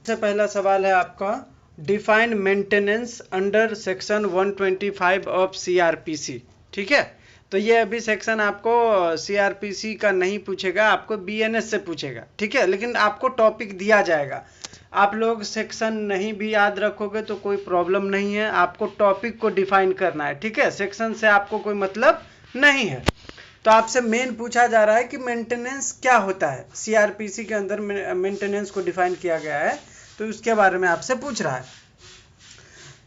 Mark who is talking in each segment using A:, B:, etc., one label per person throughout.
A: सबसे पहला सवाल है आपका, define maintenance under section 125 of CrPC. ठीक है, तो ये अभी सेक्शन आपको सीआरपीसी का नहीं पूछेगा, आपको बीएनएस से पूछेगा। ठीक है, लेकिन आपको टॉपिक दिया जाएगा। आप लोग सेक्शन नहीं भी याद रखोगे तो कोई प्रॉब्लम नहीं है, आपको टॉपिक को डिफाइन करना है। ठीक है, सेक्शन से आपको कोई मतलब नहीं है। तो आपसे मेन पूछा जा रहा है कि मेंटेनेंस क्या होता है। सीआरपीसी के अंदर मेंटेनेंस को डिफाइन किया गया है, तो उसके बारे में आपसे पूछ रहा है।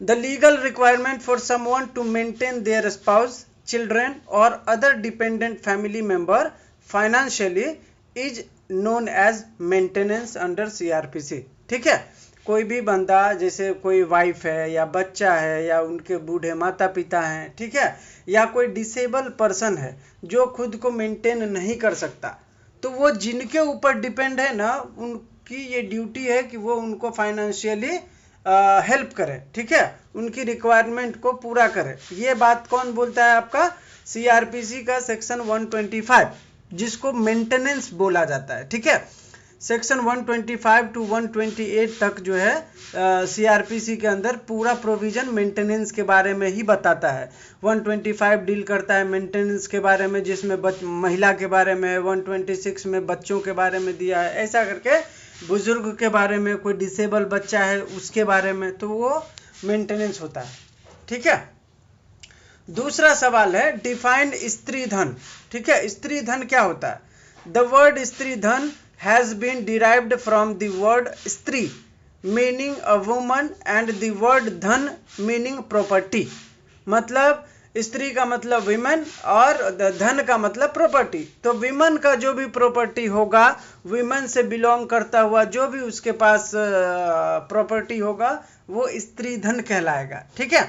A: The legal requirement for someone to maintain their spouse, children और other dependent family member financially is known as maintenance under CrPC. ठीक है, कोई भी बंदा, जैसे कोई वाइफ है या बच्चा है या उनके बूढ़े माता पिता हैं, ठीक है, या कोई डिसेबल पर्सन है जो खुद को मेंटेन नहीं कर सकता, तो वो जिनके ऊपर डिपेंड है ना, उनकी ये ड्यूटी है कि वो उनको फाइनेंशियली हेल्प करे। ठीक है, उनकी रिक्वायरमेंट को पूरा करे। ये बात कौन बोलता है? आपका सीआरपीसी का सेक्शन 125, जिसको मेंटेनेंस बोला जाता है। ठीक है, सेक्शन 125 टू 128 तक जो है सीआरपीसी के अंदर पूरा प्रोविजन मेंटेनेंस के बारे में ही बताता है। 125 डील करता है मेंटेनेंस के बारे में, जिसमें महिला के बारे में, 126 में बच्चों के बारे में दिया है, ऐसा करके बुजुर्ग के बारे में, कोई डिसेबल बच्चा है उसके बारे में, तो वो मेंटेनेंस होता है। ठीक है, दूसरा सवाल है डिफाइन स्त्री धन। ठीक है, स्त्री धन क्या होता है? द वर्ड स्त्री धन has been derived from the word स्त्री meaning a woman and the word धन meaning property। मतलब स्त्री का मतलब विमेन और धन का मतलब प्रॉपर्टी। तो विमेन का जो भी प्रॉपर्टी होगा, विमेन से बिलोंग करता हुआ जो भी उसके पास प्रॉपर्टी होगा, वो स्त्री धन कहलाएगा। ठीक है,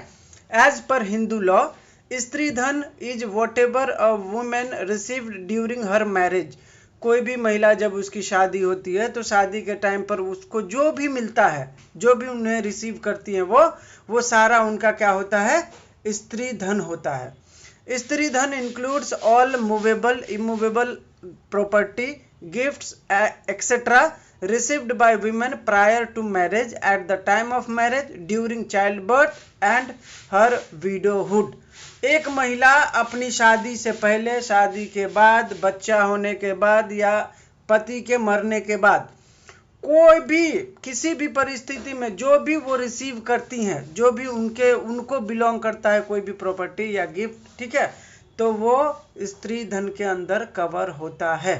A: एज पर हिंदू लॉ, स्त्री धन is what ever a women received during her marriage. कोई भी महिला जब उसकी शादी होती है तो शादी के टाइम पर उसको जो भी मिलता है, जो भी उन्हें रिसीव करती है, वो सारा उनका क्या होता है? स्त्री धन होता है। Stridhan includes all movable immovable property, gifts etcetera received by women prior to marriage, at the time of marriage, during child birth and her widowhood. एक महिला अपनी शादी से पहले, शादी के बाद, बच्चा होने के बाद या पति के मरने के बाद, कोई भी किसी भी परिस्थिति में जो भी वो रिसीव करती हैं, जो भी उनको बिलोंग करता है कोई भी प्रॉपर्टी या गिफ्ट, ठीक है, तो वो स्त्री धन के अंदर कवर होता है।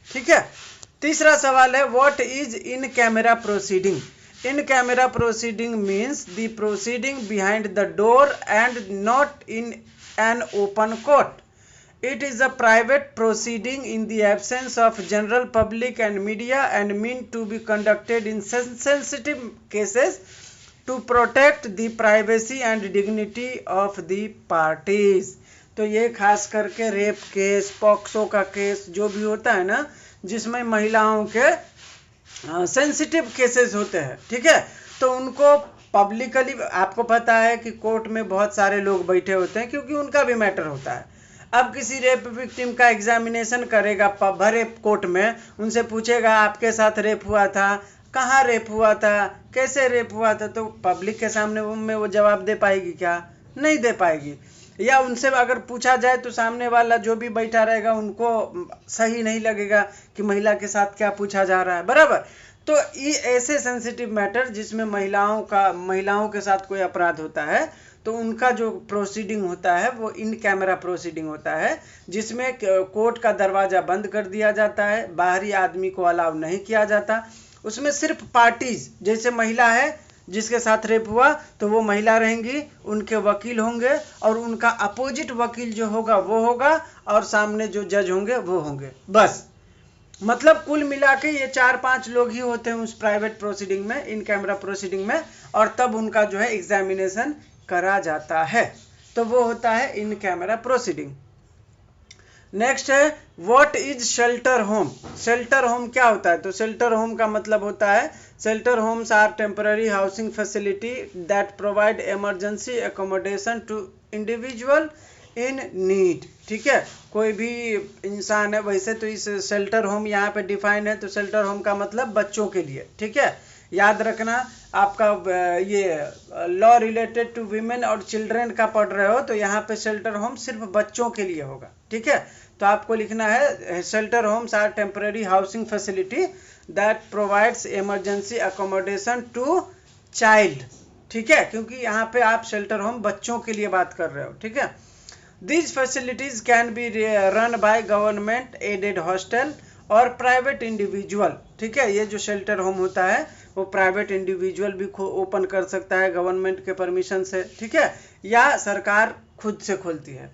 A: ठीक है, तीसरा सवाल है what is in camera proceeding. In camera proceeding means the proceeding behind the door and not in an open court. It is a private proceeding in the absence of general public and media and meant to be conducted in sensitive cases to protect the privacy and dignity of the parties. तो ये खास करके rape case, POCSO का case जो भी होता है ना, जिसमें महिलाओं के सेंसिटिव केसेस होते हैं, ठीक है, तो उनको पब्लिकली, आपको पता है कि कोर्ट में बहुत सारे लोग बैठे होते हैं क्योंकि उनका भी मैटर होता है। अब किसी रेप विक्टिम का एग्जामिनेशन करेगा भरे कोर्ट में, उनसे पूछेगा आपके साथ रेप हुआ था, कहाँ रेप हुआ था, कैसे रेप हुआ था, तो पब्लिक के सामने में वो जवाब दे पाएगी क्या? नहीं दे पाएगी। या उनसे अगर पूछा जाए तो सामने वाला जो भी बैठा रहेगा उनको सही नहीं लगेगा कि महिला के साथ क्या पूछा जा रहा है, बराबर। तो ये ऐसे सेंसिटिव मैटर जिसमें महिलाओं के साथ कोई अपराध होता है, तो उनका जो प्रोसीडिंग होता है वो इन कैमरा प्रोसीडिंग होता है, जिसमें कोर्ट का दरवाजा बंद कर दिया जाता है, बाहरी आदमी को अलाउ नहीं किया जाता। उसमें सिर्फ पार्टीज, जैसे महिला है जिसके साथ रेप हुआ तो वो महिला रहेंगी, उनके वकील होंगे और उनका अपोजिट वकील जो होगा वो होगा, और सामने जो जज होंगे वो होंगे, बस। मतलब कुल मिला के ये 4-5 लोग ही होते हैं उस प्राइवेट प्रोसीडिंग में, इन कैमरा प्रोसीडिंग में, और तब उनका जो है एग्जामिनेशन करा जाता है, तो वो होता है इन कैमरा प्रोसीडिंग। नेक्स्ट है what is shelter home. Shelter home क्या होता है? तो शेल्टर होम का मतलब होता है shelter homes are temporary housing facility that provide emergency accommodation to individual in need. ठीक है, कोई भी इंसान है, वैसे तो इस शेल्टर होम यहाँ पे डिफाइन है, तो शेल्टर होम का मतलब बच्चों के लिए, ठीक है, याद रखना, आपका ये लॉ रिलेटेड टू वीमेन और चिल्ड्रन का पढ़ रहे हो तो यहाँ पे शेल्टर होम सिर्फ बच्चों के लिए होगा, ठीक है। तो आपको लिखना है shelter homes are temporary housing facility that provides emergency accommodation to child, ठीक है, क्योंकि यहाँ पे आप शेल्टर होम बच्चों के लिए बात कर रहे हो, ठीक है। These facilities can be run by government aided hostel और प्राइवेट इंडिविजुअल, ठीक है। ये जो शेल्टर होम होता है वो प्राइवेट इंडिविजुअल भी ओपन कर सकता है गवर्नमेंट के परमिशन से, ठीक है, या सरकार खुद से खोलती है।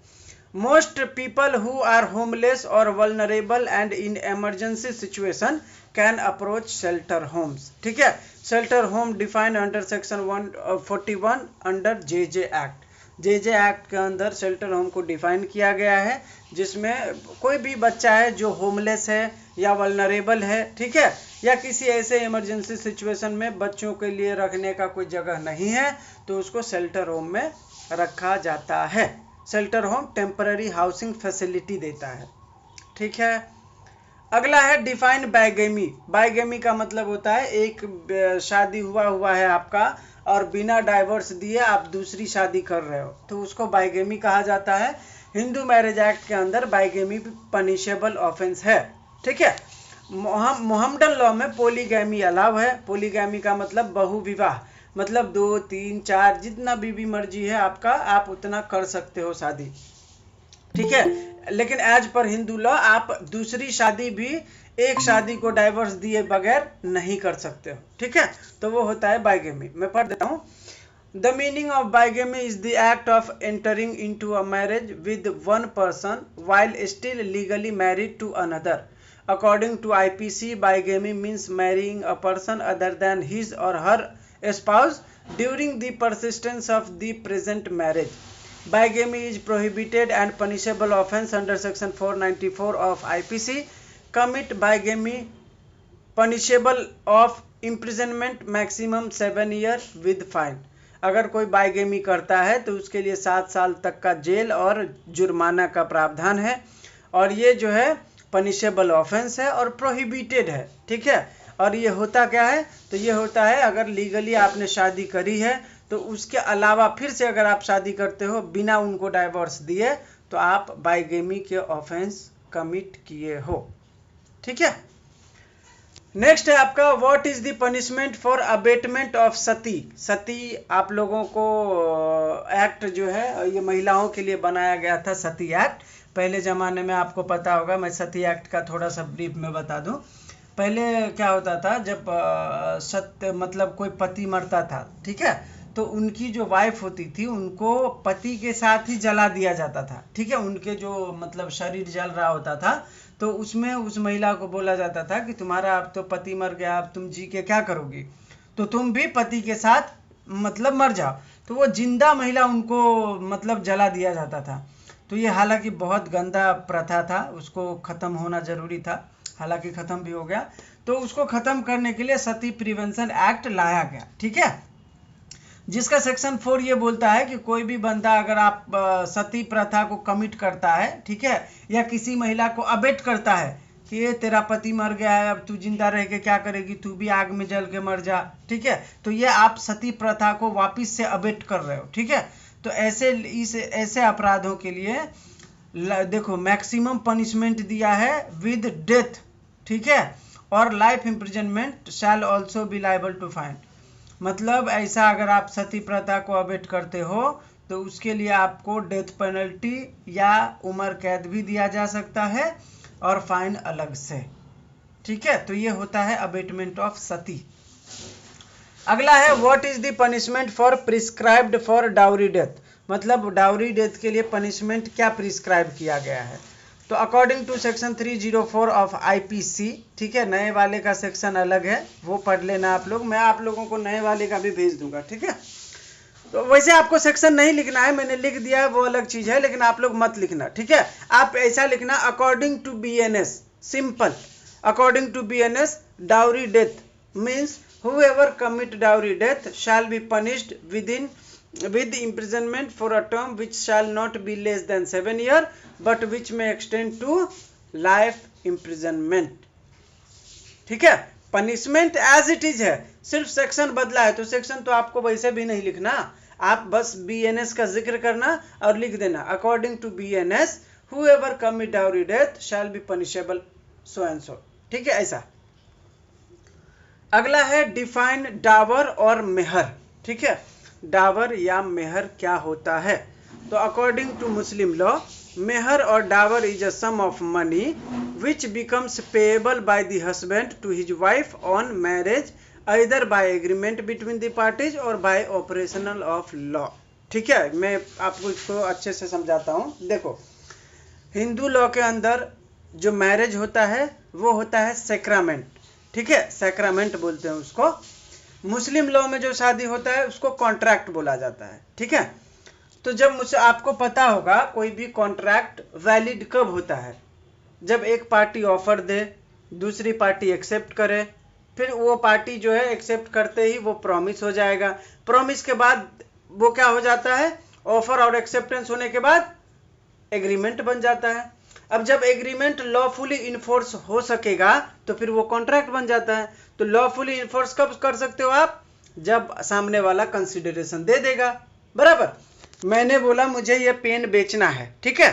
A: Most people who are homeless और vulnerable and in emergency situation can approach shelter homes, ठीक है। Shelter home defined under section 141 under JJ act. JJ act के अंदर शेल्टर होम को डिफाइन किया गया है, जिसमें कोई भी बच्चा है जो होमलेस है या वल्नरेबल है, ठीक है, या किसी ऐसे इमरजेंसी सिचुएशन में बच्चों के लिए रखने का कोई जगह नहीं है तो उसको शेल्टर होम में रखा जाता है। Shelter home temporary housing facility देता है, ठीक है। अगला है डिफाइन बाइगेमी। बाइगेमी का मतलब होता है एक शादी हुआ है आपका और बिना डाइवोर्स दिए आप दूसरी शादी कर रहे हो तो उसको बाइगेमी कहा जाता है। हिंदू मैरिज एक्ट के अंदर बाइगेमी पनिशेबल ऑफेंस है, ठीक है। मोहम्मडन लॉ में पोलीगैमी अलाउ है। पोलीगैमी का मतलब बहुविवाह, मतलब 2, 3, 4 जितना बीवी मर्जी है आपका, आप उतना कर सकते हो शादी, ठीक है। लेकिन एज पर हिंदू लॉ आप दूसरी शादी भी एक शादी को डाइवोर्स दिए बगैर नहीं कर सकते हो, ठीक है। तो वो होता है बाइगेमी। मैं पढ़ देता हूँ। The meaning of bigamy is the act of entering into a marriage with one person while still legally married to another. According to IPC, bigamy means marrying a person other than his और her spouse during the persistence of the present marriage. Bigamy is prohibited and punishable offence under section 494 of IPC. Commit bigamy punishable of imprisonment maximum 7 years with fine. अगर कोई bigamy करता है तो उसके लिए 7 साल तक का जेल और जुर्माना का प्रावधान है, और ये जो है पनिशेबल ऑफेंस है और प्रोहिबिटेड है, ठीक है। और ये होता क्या है, तो ये होता है अगर लीगली आपने शादी करी है तो उसके अलावा फिर से अगर आप शादी करते हो बिना उनको डाइवोर्स दिए तो आप बाइगेमी के ऑफेंस कमिट किए हो, ठीक है। नेक्स्ट है आपका what is the punishment for abetment of sati. Sati आप लोगों को एक्ट जो है ये महिलाओं के लिए बनाया गया था, सती एक्ट। पहले ज़माने में आपको पता होगा, मैं सती एक्ट का थोड़ा सा ब्रीफ में बता दूं। पहले क्या होता था, जब सत्य मतलब कोई पति मरता था, ठीक है, तो उनकी जो वाइफ होती थी उनको पति के साथ ही जला दिया जाता था, ठीक है। उनके जो मतलब शरीर जल रहा होता था तो उसमें उस महिला को बोला जाता था कि तुम्हारा अब तो पति मर गया, अब तुम जी के क्या करोगी, तो तुम भी पति के साथ मतलब मर जाओ। तो वो जिंदा महिला उनको मतलब जला दिया जाता था। तो ये हालांकि बहुत गंदा प्रथा था, उसको ख़त्म होना ज़रूरी था, हालांकि ख़त्म भी हो गया। तो उसको ख़त्म करने के लिए सती प्रिवेंशन एक्ट लाया गया, ठीक है, जिसका सेक्शन 4 ये बोलता है कि कोई भी बंदा अगर आप सती प्रथा को कमिट करता है, ठीक है, या किसी महिला को अबेट करता है कि ये तेरा पति मर गया है, अब तू जिंदा रह के क्या करेगी, तू भी आग में जल के मर जा, ठीक है, तो ये आप सती प्रथा को वापस से अबेट कर रहे हो, ठीक है। तो ऐसे अपराधों के लिए देखो मैक्सिमम पनिशमेंट दिया है विद डेथ, ठीक है, और life imprisonment shall also be liable to fine. मतलब ऐसा अगर आप सती प्रथा को अबेट करते हो तो उसके लिए आपको डेथ पेनल्टी या उम्र कैद भी दिया जा सकता है और फाइन अलग से, ठीक है। तो ये होता है अबेटमेंट ऑफ सती। अगला है what is the punishment for prescribed for dowry death. मतलब डाउरी डेथ के लिए पनिशमेंट क्या प्रिस्क्राइब किया गया है, तो according to section 304 of IPC, ठीक है, नए वाले का सेक्शन अलग है, वो पढ़ लेना आप लोग, मैं आप लोगों को नए वाले का भी भेज दूंगा, ठीक है। तो वैसे आपको सेक्शन नहीं लिखना है, मैंने लिख दिया है, वो अलग चीज है, लेकिन आप लोग मत लिखना, ठीक है। आप ऐसा लिखना according to BNS, simple, according to BNS dowry death means whoever commit dowry death shall be punished with imprisonment for a term which shall not be less than 7 years but which may extend to life imprisonment, ठीक है। Punishment as it is है, सिर्फ section बदला है, तो section तो आपको वैसे भी नहीं लिखना, आप बस BNS का जिक्र करना और लिख देना according to BNS whoever commit dowry death shall be punishable so and so, ठीक है ऐसा। अगला है डिफाइन डावर और मेहर, ठीक है, डावर या मेहर क्या होता है। तो according to Muslim law, mehr और dower is a sum of money which becomes payable by the husband to his wife on marriage either by agreement between the parties or by operational of law, ठीक है। मैं आपको इसको अच्छे से समझाता हूँ। देखो, हिंदू लॉ के अंदर जो मैरिज होता है वो होता है सैक्रामेंट, ठीक है, सैक्रामेंट बोलते हैं उसको। मुस्लिम लॉ में जो शादी होता है उसको कॉन्ट्रैक्ट बोला जाता है, ठीक है। तो जब मुझे आपको पता होगा कोई भी कॉन्ट्रैक्ट वैलिड कब होता है, जब एक पार्टी ऑफर दे, दूसरी पार्टी एक्सेप्ट करे, फिर वो पार्टी जो है एक्सेप्ट करते ही वो प्रॉमिस हो जाएगा, प्रॉमिस के बाद वो क्या हो जाता है, ऑफर और एक्सेप्टेंस होने के बाद एग्रीमेंट बन जाता है। अब जब एग्रीमेंट लॉफुली इन्फोर्स हो सकेगा तो फिर वो कॉन्ट्रैक्ट बन जाता है। तो लॉफुली इन्फोर्स कब कर सकते हो आप, जब सामने वाला कंसिडरेशन दे देगा, बराबर। मैंने बोला मुझे ये पेन बेचना है, ठीक है,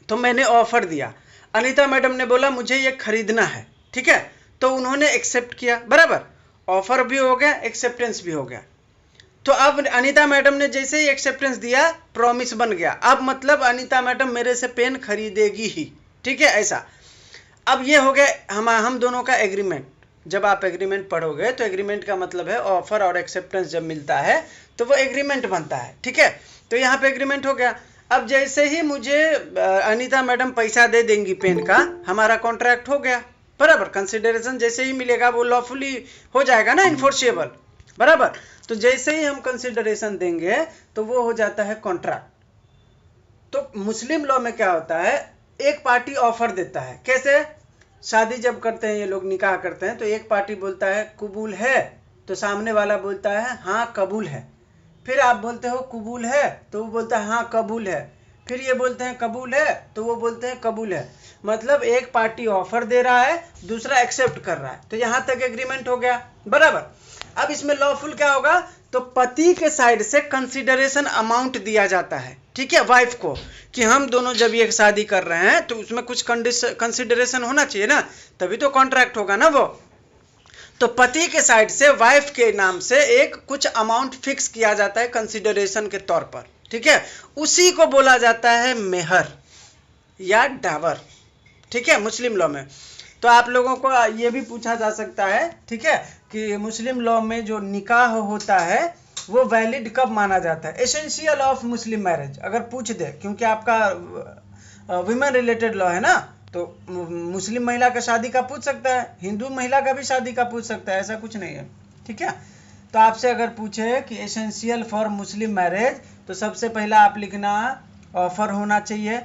A: तो मैंने ऑफर दिया, अनीता मैडम ने बोला मुझे ये खरीदना है, ठीक है, तो उन्होंने एक्सेप्ट किया, बराबर, ऑफर भी हो गया, एक्सेप्टेंस भी हो गया। तो अब अनीता मैडम ने जैसे ही एक्सेप्टेंस दिया, प्रॉमिस बन गया, अब मतलब अनीता मैडम मेरे से पेन खरीदेगी ही, ठीक है ऐसा। अब ये हो गया हम दोनों का एग्रीमेंट। जब आप एग्रीमेंट पढ़ोगे तो एग्रीमेंट का मतलब है ऑफर और एक्सेप्टेंस जब मिलता है तो वो एग्रीमेंट बनता है, ठीक है। तो यहाँ पे एग्रीमेंट हो गया। अब जैसे ही मुझे अनीता मैडम पैसा दे देंगी पेन का, हमारा कॉन्ट्रैक्ट हो गया, बराबर। कंसिडरेशन जैसे ही मिलेगा वो लॉफुली हो जाएगा ना, इन्फोर्सेबल, बराबर। तो जैसे ही हम कंसिडरेशन देंगे तो वो हो जाता है कॉन्ट्रैक्ट। तो मुस्लिम लॉ में क्या होता है, एक पार्टी ऑफर देता है, कैसे, शादी जब करते हैं ये लोग, निकाह करते हैं, तो एक पार्टी बोलता है कबूल है, तो सामने वाला बोलता है हाँ कबूल है। फिर आप बोलते हो कबूल है, तो वो बोलता है हाँ कबूल है। फिर ये बोलते हैं कबूल है, तो वो बोलते हैं कबूल है। मतलब एक पार्टी ऑफर दे रहा है, दूसरा एक्सेप्ट कर रहा है, तो यहाँ तक एग्रीमेंट हो गया, बराबर। अब इसमें लॉफुल क्या होगा, तो पति के साइड से कंसिडरेशन अमाउंट दिया जाता है, ठीक है, वाइफ को, कि हम दोनों जब ये शादी कर रहे हैं तो उसमें कुछ कंसिडरेशन होना चाहिए ना, तभी तो कॉन्ट्रैक्ट होगा ना वो। तो पति के साइड से वाइफ के नाम से एक कुछ अमाउंट फिक्स किया जाता है कंसिडरेशन के तौर पर, ठीक है, उसी को बोला जाता है मेहर या डावर, ठीक है, मुस्लिम लॉ में। तो आप लोगों को ये भी पूछा जा सकता है, ठीक है, कि मुस्लिम लॉ में जो निकाह होता है वो वैलिड कब माना जाता है, एसेंशियल ऑफ मुस्लिम मैरिज अगर पूछ दे, क्योंकि आपका विमेन रिलेटेड लॉ है ना, तो मुस्लिम महिला का शादी का पूछ सकता है, हिंदू महिला का भी शादी का पूछ सकता है, ऐसा कुछ नहीं है, ठीक है। तो आपसे अगर पूछे कि एसेंशियल फॉर मुस्लिम मैरिज, तो सबसे पहला आप लिखना ऑफर होना चाहिए,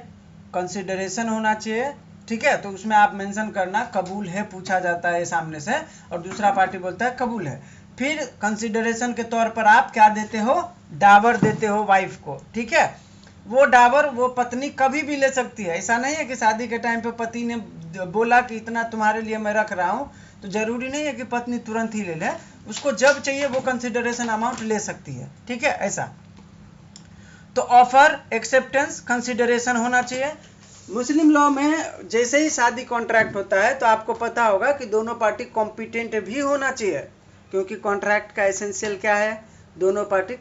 A: कंसिडरेशन होना चाहिए, ठीक है, तो उसमें आप मेंशन करना कबूल है, पूछा जाता है सामने से और दूसरा पार्टी बोलता है कबूल है। फिर कंसिडरेशन के तौर पर आप क्या देते हो, डावर देते हो वाइफ को, ठीक है। वो डावर वो पत्नी कभी भी ले सकती है, ऐसा नहीं है कि शादी के टाइम पे पति ने बोला कि इतना तुम्हारे लिए मैं रख रहा हूँ, तो जरूरी नहीं है कि पत्नी तुरंत ही ले ले, उसको जब चाहिए वो कंसिडरेशन अमाउंट ले सकती है, ठीक है ऐसा। तो ऑफर, एक्सेप्टेंस, कंसिडरेशन होना चाहिए। मुस्लिम लॉ में जैसे ही शादी कॉन्ट्रैक्ट होता है तो आपको पता होगा कि दोनों पार्टी कॉम्पिटेंट भी होना चाहिए, क्योंकि कॉन्ट्रैक्ट का एसेंशियल क्या है, दोनों पार्टी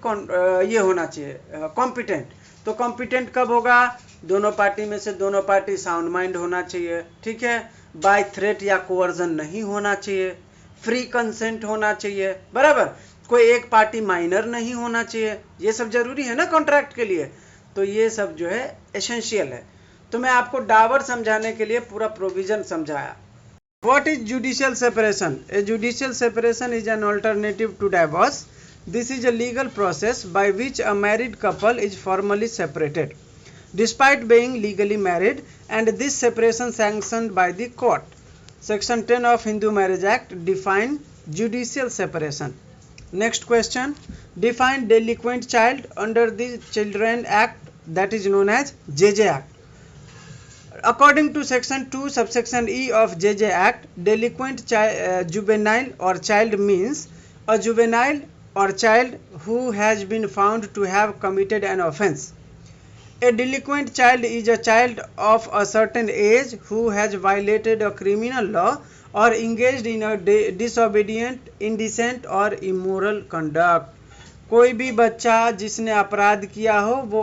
A: ये होना चाहिए कॉम्पिटेंट। तो कॉम्पिटेंट कब होगा, दोनों पार्टी में से दोनों पार्टी साउंड माइंड होना चाहिए, ठीक है, बाय थ्रेट या कोवर्जन नहीं होना चाहिए, फ्री कंसेंट होना चाहिए, बराबर, कोई एक पार्टी माइनर नहीं होना चाहिए, ये सब जरूरी है ना कॉन्ट्रैक्ट के लिए। तो ये सब जो है एसेंशियल है। तो मैं आपको डावर समझाने के लिए पूरा प्रोविजन समझाया। What is judicial separation? A judicial separation is an alternative to divorce. This is a legal process by which a married couple is formally separated, despite being legally married, and this separation sanctioned by the court. Section 10 of Hindu Marriage Act define judicial separation. Next question. Define delinquent child under the Children Act, that is known as JJ Act. According to section 2 subsection E of JJ Act, delinquent juvenile or child means a juvenile or child who has been found to have committed an offense. A delinquent child is a child of a certain age who has violated a criminal law or engaged in a disobedient, indecent or immoral conduct. कोई भी बच्चा जिसने अपराध किया हो वो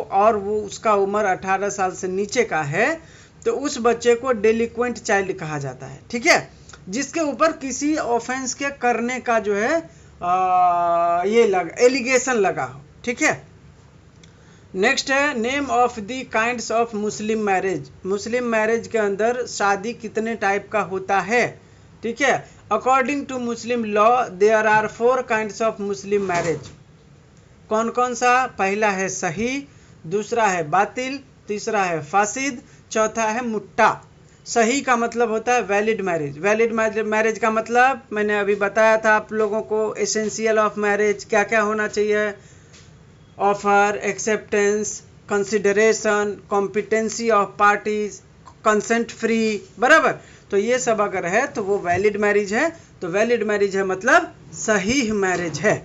A: उसका उम्र 18 साल से नीचे का है तो उस बच्चे को डेलिक्वेंट चाइल्ड कहा जाता है, ठीक है, जिसके ऊपर किसी ऑफेंस के करने का जो है एलिगेशन लगा हो, ठीक है। नेक्स्ट है name of the kinds of Muslim marriage. Muslim marriage के अंदर शादी कितने टाइप का होता है, ठीक है। According to Muslim law there are 4 kinds of Muslim marriage. कौन कौन सा? पहला है सही, दूसरा है बातिल, तीसरा है फासिद, चौथा है मुट्टा। सही का मतलब होता है वैलिड मैरिज। वैलिड मैरिज का मतलब मैंने अभी बताया था आप लोगों को। एसेंशियल ऑफ मैरिज क्या क्या होना चाहिए? Offer, acceptance, consideration, competency of parties, consent free, बराबर। तो ये सब अगर है तो वो वैलिड मैरिज है। तो वैलिड मैरिज है मतलब सही मैरिज है।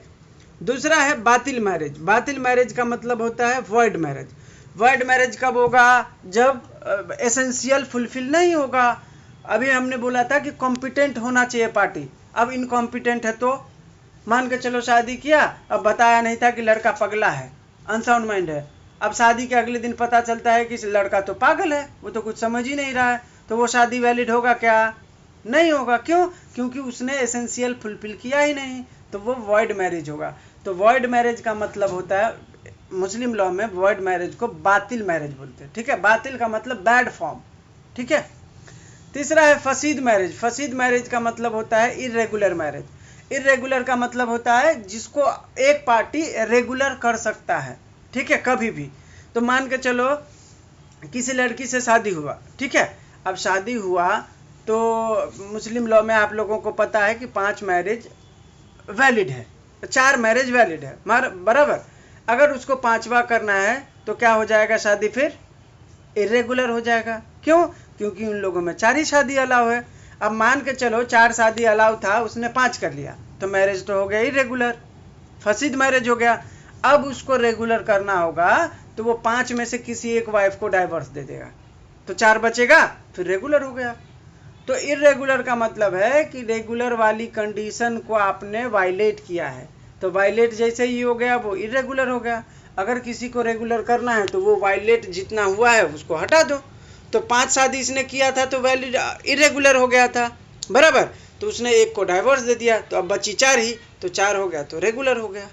A: दूसरा है बातिल मैरिज। बातिल मैरिज का मतलब होता है वॉइड मैरिज। वॉइड मैरिज कब होगा? जब एसेंशियल फुलफिल नहीं होगा। अभी हमने बोला था कि कॉम्पिटेंट होना चाहिए पार्टी, अब इनकॉम्पिटेंट है तो मान के चलो शादी किया, अब बताया नहीं था कि लड़का पगला है, अनसाउंड माइंड है। अब शादी के अगले दिन पता चलता है कि लड़का तो पागल है, वो तो कुछ समझ ही नहीं रहा है, तो वो शादी वैलिड होगा क्या? नहीं होगा। क्यों? क्योंकि उसने एसेंशियल फुलफिल किया ही नहीं, तो वो वॉइड मैरिज होगा। तो वॉइड मैरिज का मतलब होता है मुस्लिम लॉ में वॉइड मैरिज को बातिल मैरिज बोलते हैं, ठीक है। बातिल का मतलब बैड फॉर्म, ठीक है। तीसरा है फसीद मैरिज। फसीद मैरिज का मतलब होता है इर्रेगुलर मैरिज। इर्रेगुलर का मतलब होता है जिसको एक पार्टी रेगुलर कर सकता है, ठीक है, कभी भी। तो मान के चलो किसी लड़की से शादी हुआ, ठीक है। अब शादी हुआ तो मुस्लिम लॉ में आप लोगों को पता है कि 5 मैरिज वैलिड है, 4 मैरिज वैलिड है, बराबर। अगर उसको 5वां करना है तो क्या हो जाएगा? शादी फिर इरेगुलर हो जाएगा। क्यों? क्योंकि उन लोगों में 4 ही शादी अलाउ है। अब मान के चलो 4 शादी अलाउ था, उसने 5 कर लिया, तो मैरिज तो हो गया इरेगुलर, फसीद मैरिज हो गया। अब उसको रेगुलर करना होगा तो वो 5 में से किसी एक वाइफ को डाइवर्स दे देगा, तो 4 बचेगा, फिर रेगुलर हो गया। तो इरेगुलर का मतलब है कि रेगुलर वाली कंडीशन को आपने वायलेट किया है, तो वायलेट जैसे ही हो गया वो इरेगुलर हो गया। अगर किसी को रेगुलर करना है तो वो वायलेट जितना हुआ है उसको हटा दो। तो 5 शादी इसने किया था तो वैलिड इरेगुलर हो गया था, बराबर। तो उसने एक को डाइवोर्स दे दिया, तो अब बची 4 ही, तो 4 हो गया तो रेगुलर हो गया,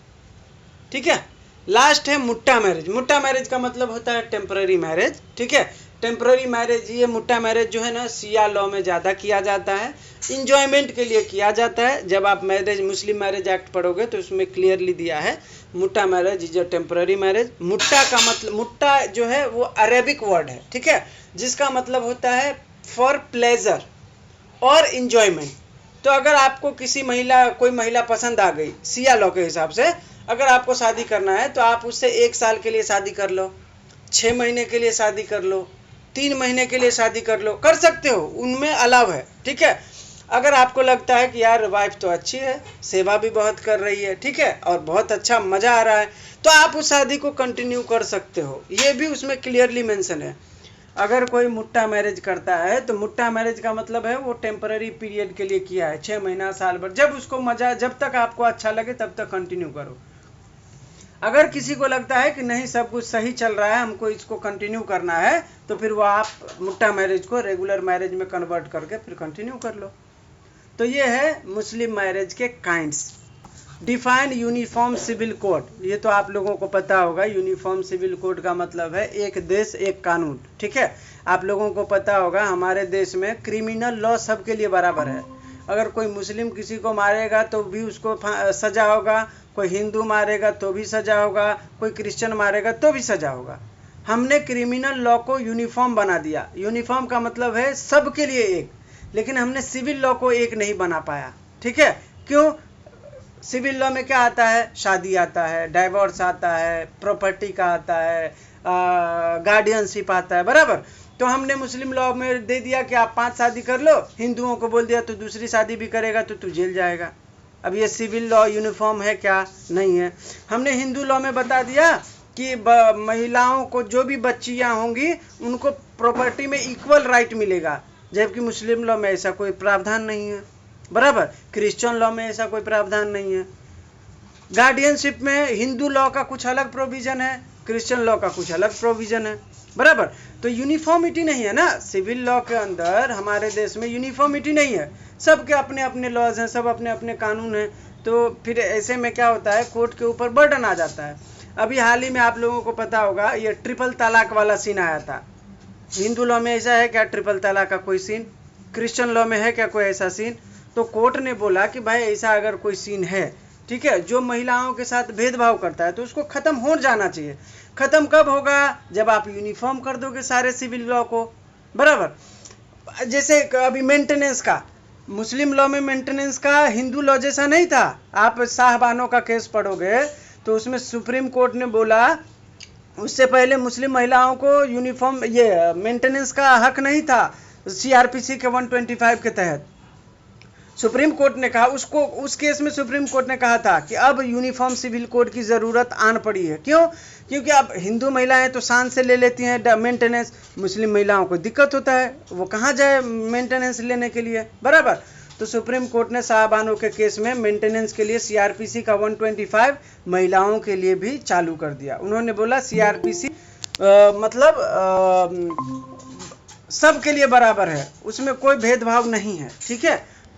A: ठीक है। लास्ट है मुट्टा मैरिज। मुट्टा मैरिज का मतलब होता है टेम्पररी मैरिज, ठीक है। टेम्पररी मैरिज, ये मुट्टा मैरिज जो है ना शिया लॉ में ज़्यादा किया जाता है, इंजॉयमेंट के लिए किया जाता है। जब आप मुस्लिम मैरिज एक्ट पढ़ोगे तो उसमें क्लियरली दिया है मुट्टा marriage is a temporary marriage. मुट्टा का मतलब, मुट्टा जो है वो अरेबिक वर्ड है, ठीक है, जिसका मतलब होता है फॉर प्लेजर और इंजॉयमेंट। तो अगर आपको कोई महिला पसंद आ गई शिया लॉ के हिसाब से, अगर आपको शादी करना है तो आप उससे 1 साल के लिए शादी कर लो, 6 महीने के लिए शादी कर लो, 3 महीने के लिए शादी कर लो, कर सकते हो, उनमें अलाव है, ठीक है। अगर आपको लगता है कि यार वाइफ तो अच्छी है, सेवा भी बहुत कर रही है, ठीक है, और बहुत अच्छा मज़ा आ रहा है, तो आप उस शादी को कंटिन्यू कर सकते हो। ये भी उसमें क्लियरली मेंशन है। अगर कोई मुट्टा मैरिज करता है तो मुट्टा मैरिज का मतलब है वो टेम्पररी पीरियड के लिए किया है, 6 महीना, साल भर, जब उसको मज़ा, जब तक आपको अच्छा लगे तब तक कंटिन्यू करो। अगर किसी को लगता है कि नहीं सब कुछ सही चल रहा है, हमको इसको कंटिन्यू करना है, तो फिर वो आप मुट्टा मैरिज को रेगुलर मैरिज में कन्वर्ट करके फिर कंटिन्यू कर लो। तो ये है मुस्लिम मैरिज के kinds. Define uniform civil code, ये तो आप लोगों को पता होगा। यूनिफॉर्म सिविल कोड का मतलब है एक देश एक कानून, ठीक है। आप लोगों को पता होगा हमारे देश में क्रिमिनल लॉ सबके लिए बराबर है। अगर कोई मुस्लिम किसी को मारेगा तो भी उसको सजा होगा, कोई हिंदू मारेगा तो भी सजा होगा, कोई क्रिश्चियन मारेगा तो भी सजा होगा। हमने क्रिमिनल लॉ को यूनिफॉर्म बना दिया। यूनिफॉर्म का मतलब है सबके लिए एक, लेकिन हमने सिविल लॉ को एक नहीं बना पाया, ठीक है। क्यों? सिविल लॉ में क्या आता है? शादी आता है, डाइवोर्स आता है, प्रॉपर्टी का आता है, गार्डियनशिप आता है, बराबर। तो हमने मुस्लिम लॉ में दे दिया कि आप 5 शादी कर लो, हिंदुओं को बोल दिया तो दूसरी शादी भी करेगा तो तू जेल जाएगा, अब ये सिविल लॉ यूनिफॉर्म है क्या? नहीं है। हमने हिंदू लॉ में बता दिया कि महिलाओं को जो भी बच्चियां होंगी उनको प्रॉपर्टी में इक्वल राइट मिलेगा, जबकि मुस्लिम लॉ में ऐसा कोई प्रावधान नहीं है, बराबर। क्रिश्चियन लॉ में ऐसा कोई प्रावधान नहीं है। गार्डियनशिप में हिंदू लॉ का कुछ अलग प्रोविजन है, क्रिश्चियन लॉ का कुछ अलग प्रोविजन है, बराबर। तो यूनिफॉर्मिटी नहीं है ना, सिविल लॉ के अंदर हमारे देश में यूनिफॉर्मिटी नहीं है, सबके अपने अपने लॉज हैं, सब अपने अपने कानून हैं। तो फिर ऐसे में क्या होता है, कोर्ट के ऊपर बर्डन आ जाता है। अभी हाल ही में आप लोगों को पता होगा ये ट्रिपल तलाक वाला सीन आया था। हिंदू लॉ में ऐसा है क्या ट्रिपल तलाक का कोई सीन? क्रिश्चियन लॉ में है क्या कोई ऐसा सीन? तो कोर्ट ने बोला कि भाई ऐसा अगर कोई सीन है, ठीक है, जो महिलाओं के साथ भेदभाव करता है तो उसको खत्म हो जाना चाहिए। खत्म कब होगा? जब आप यूनिफॉर्म कर दोगे सारे सिविल लॉ को, बराबर। जैसे अभी मेंटेनेंस का, मुस्लिम लॉ में मेंटेनेंस का हिंदू लॉ जैसा नहीं था। आप शाहबानो का केस पढ़ोगे तो उसमें सुप्रीम कोर्ट ने बोला उससे पहले मुस्लिम महिलाओं को यूनिफॉर्म ये मेंटेनेंस का हक नहीं था, सीआरपीसी के 125 के तहत। सुप्रीम कोर्ट ने कहा उसको, उस केस में सुप्रीम कोर्ट ने कहा था कि अब यूनिफॉर्म सिविल कोड की ज़रूरत आन पड़ी है। क्यों? क्योंकि अब हिंदू महिलाएं तो शान से ले लेती हैं मेंटेनेंस, मुस्लिम महिलाओं को दिक्कत होता है, वो कहाँ जाए मेंटेनेंस लेने के लिए, बराबर। तो सुप्रीम कोर्ट ने शाहबानो के केस में मेंटेनेंस के लिए सीआरपीसी का 125 महिलाओं के लिए भी चालू कर दिया। उन्होंने बोला सीआरपीसी मतलब सबके लिए बराबर है, उसमें कोई भेदभाव नहीं है, ठीक है।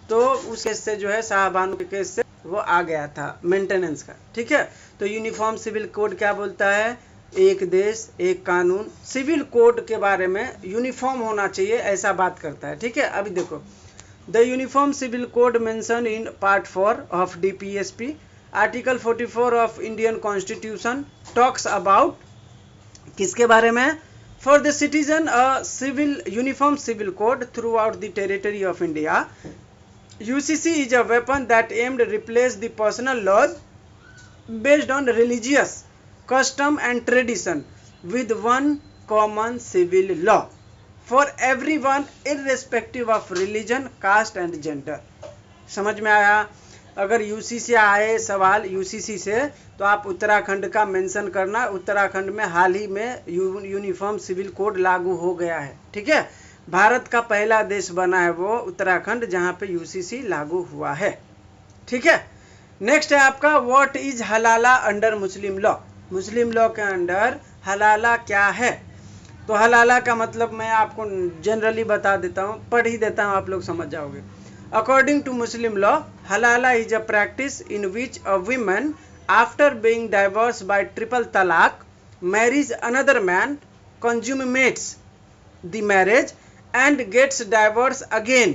A: तो उस केस से जो है शाहबानो के केस से वो आ गया था मेंटेनेंस का, ठीक है। तो यूनिफॉर्म सिविल कोड क्या बोलता है? एक देश एक कानून। सिविल कोड के बारे में यूनिफॉर्म होना चाहिए ऐसा बात करता है, ठीक है। अभी देखो, the uniform civil code mention in part 4 of DPSP article 44 of Indian constitution talks about किसके बारे में? For the citizen a civil uniform civil code throughout the territory of India. UCC is a weapon that aimed to replace the personal laws based on religious custom and tradition with one common civil law for everyone irrespective of religion, caste and gender. समझ में आया? अगर UC से आए सवाल UCC से तो आप उत्तराखंड का मेंशन करना। उत्तराखंड में हाल ही में यूनिफॉर्म सिविल कोड लागू हो गया है, ठीक है। भारत का पहला देश बना है वो उत्तराखंड, जहां पे यूसीसी लागू हुआ है, ठीक है। नेक्स्ट है आपका what is halala under Muslim law. Muslim law के अंडर हलाला क्या है? तो हलाला का मतलब मैं आपको जनरली बता देता हूँ, पढ़ ही देता हूँ, आप लोग समझ जाओगे। According to Muslim law, halala is a practice in which a woman after being divorced by triple talaq marries another man, consummates the marriage and gets divorced again